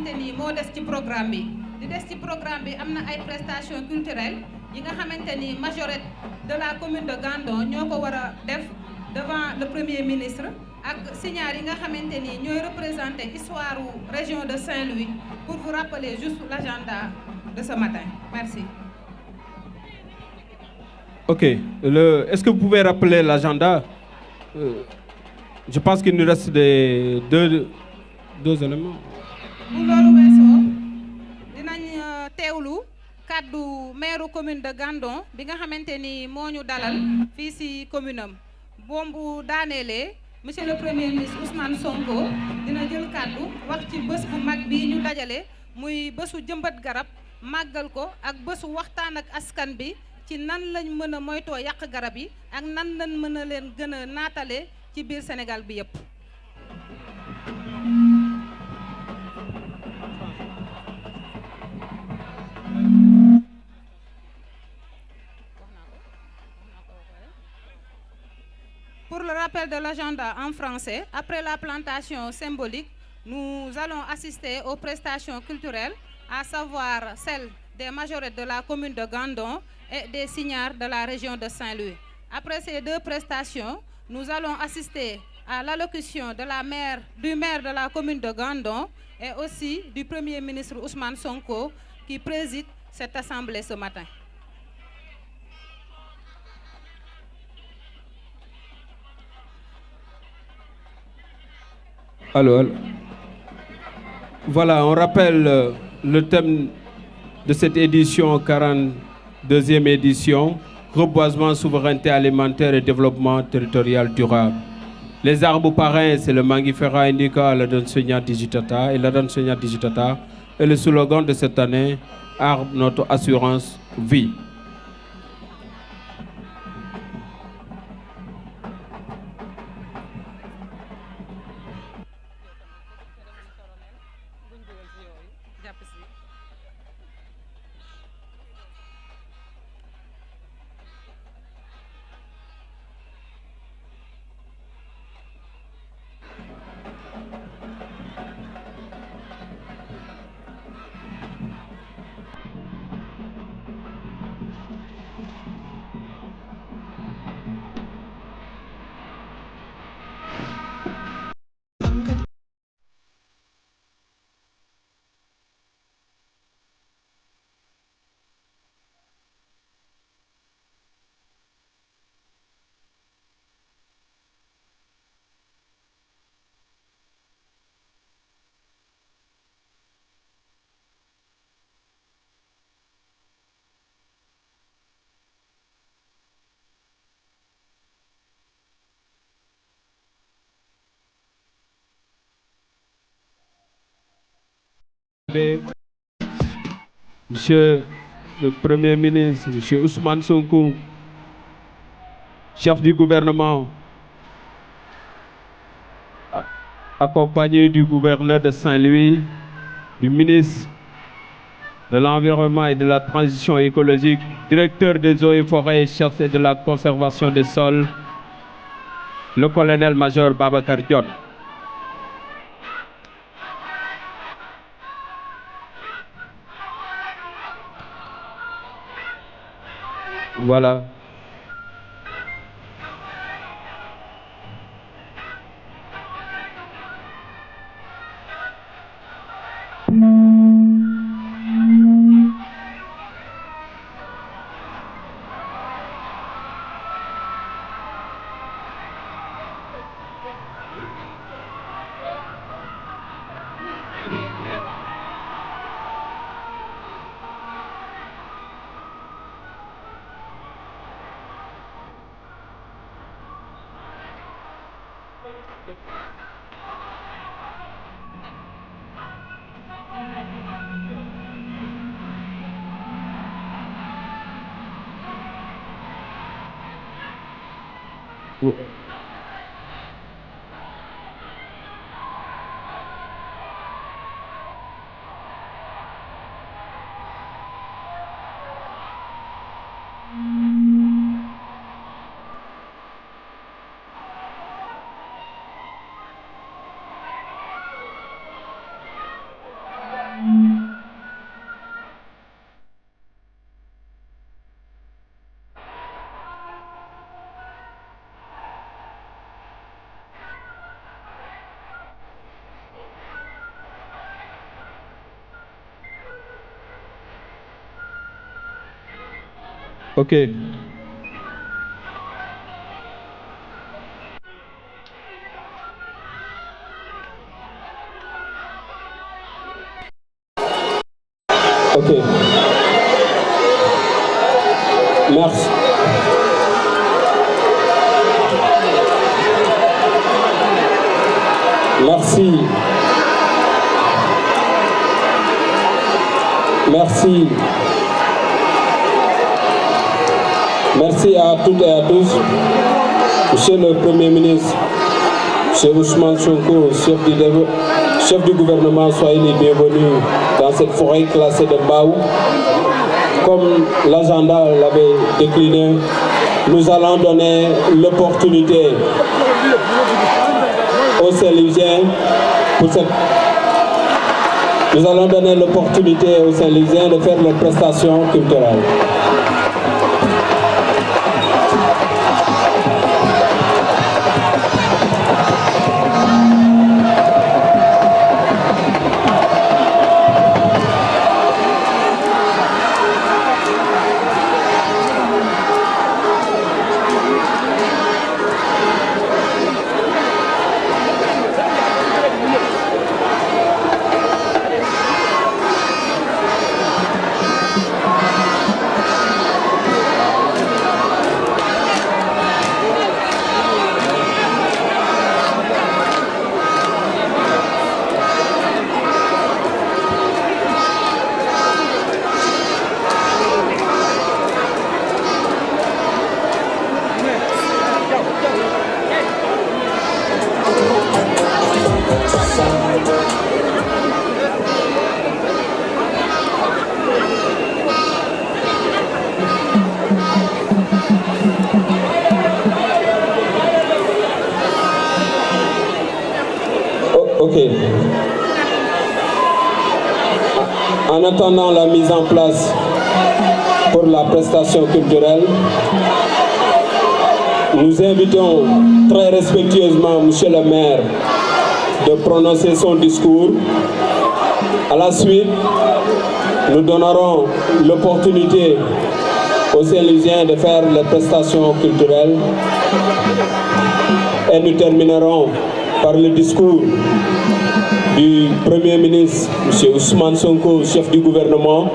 xamante ni moo des ci programme bi li des ci programme bi am na ay prestations culturelles yi nga xamante ni majorette de la commune de Gandon ñoo ko war a def devant le premier ministre ak signaar yi nga xamante ni ñooy représenter histoire région de Saint-Louis pour vous rappeler juste l'agenda de ce matin. Merci. Ok. Est-ce que vous pouvez rappeler l'agenda? Je pense qu'il nous reste deux éléments. bu loolu weesoo dinañ teewlu kàddu maire commune de Gandon bi nga xamante ni moo ñu dalal fii ci commune am bombu daaneelee monsieur le premier ministre Ousmane Sonko dina jël kàddu wax ci bés bu mag bi ñu dajale muy bésu jëmbat garab màggal ko ak bésu waxtaan ak askan bi ci nan lañ mën a moytoo yàq garab yi ak nan lañ mën a leen gën a naatale ci biir Sénégal bi yépp. Pour le rappel de l'agenda en français, après la plantation symbolique, nous allons assister aux prestations culturelles, à savoir celles des majorettes de la commune de Gandon et des signares de la région de Saint-Louis. Après ces deux prestations, nous allons assister à l'allocution du maire de la commune de Gandon et aussi du premier ministre Ousmane Sonko qui préside cette assemblée ce matin. Alors, voilà, on rappelle le thème de cette édition, 42e édition, reboisement, souveraineté alimentaire et développement territorial durable. Les arbres parrains, c'est le Mangifera indica, l'Adonsegna digitata et l'Adonsegna digitata. Et le slogan de cette année, arbre, notre assurance, vie. Monsieur le Premier ministre, Monsieur Ousmane Sonko, chef du gouvernement, accompagné du gouverneur de Saint-Louis, du ministre de l'Environnement et de la Transition écologique, directeur des eaux et forêts, chef de la conservation des sols, le colonel-major Babacar Dione. Voilà. Ok. Ok. Merci. Merci. Merci. Merci à toutes et à tous. Monsieur le Premier ministre, Monsieur Ousmane Sonko, chef du gouvernement, soyez les bienvenus dans cette forêt classée de Mbao. Comme l'agenda l'avait décliné, nous allons donner l'opportunité aux Saint-Louisiens nous allons donner l'opportunité aux Saint-Louisiens de faire leurs prestations culturelles. Ok. En attendant la mise en place pour la prestation culturelle, nous invitons très respectueusement Monsieur le maire de prononcer son discours. À la suite, nous donnerons l'opportunité aux Saint-Louisiens de faire les prestations culturelles et nous terminerons par le discours du Premier ministre, M. Ousmane Sonko, chef du gouvernement,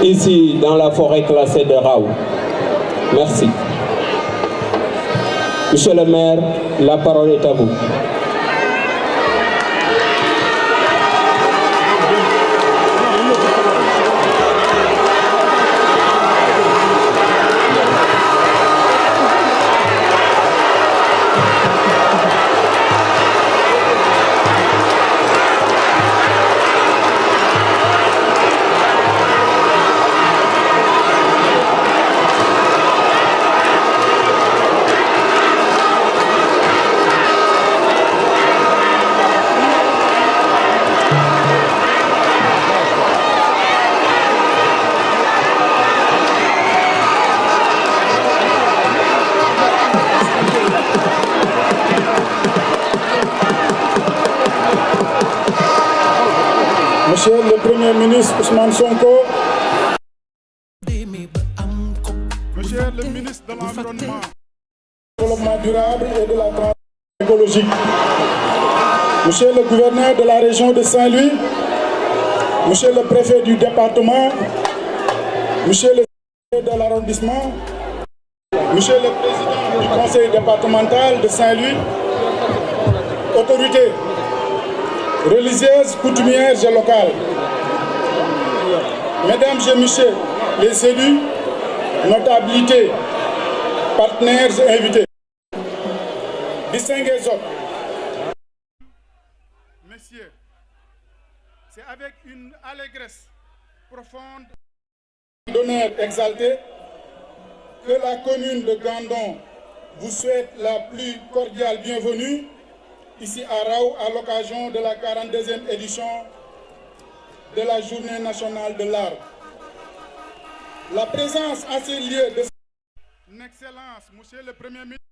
ici dans la forêt classée de Raou. Merci. Monsieur le maire, la parole est à vous. Monsieur le Premier ministre Ousmane Sonko, Monsieur le ministre de l'Environnement, du Développement durable et de la transition écologique, Monsieur le gouverneur de la région de Saint-Louis, Monsieur le préfet du département, Monsieur le secrétaire de l'arrondissement, Monsieur le président du conseil départemental de Saint-Louis, autorités religieuses, coutumières et locales, Mesdames et Messieurs les élus, notabilités, partenaires et invités, distingués autres. Messieurs, c'est avec une allégresse profonde, d'honneur exalté, que la commune de Gandon vous souhaite la plus cordiale bienvenue ici à Raou à l'occasion de la 42e édition de la Journée nationale de l'art. La présence à ces lieux de son Excellence, Monsieur le Premier ministre,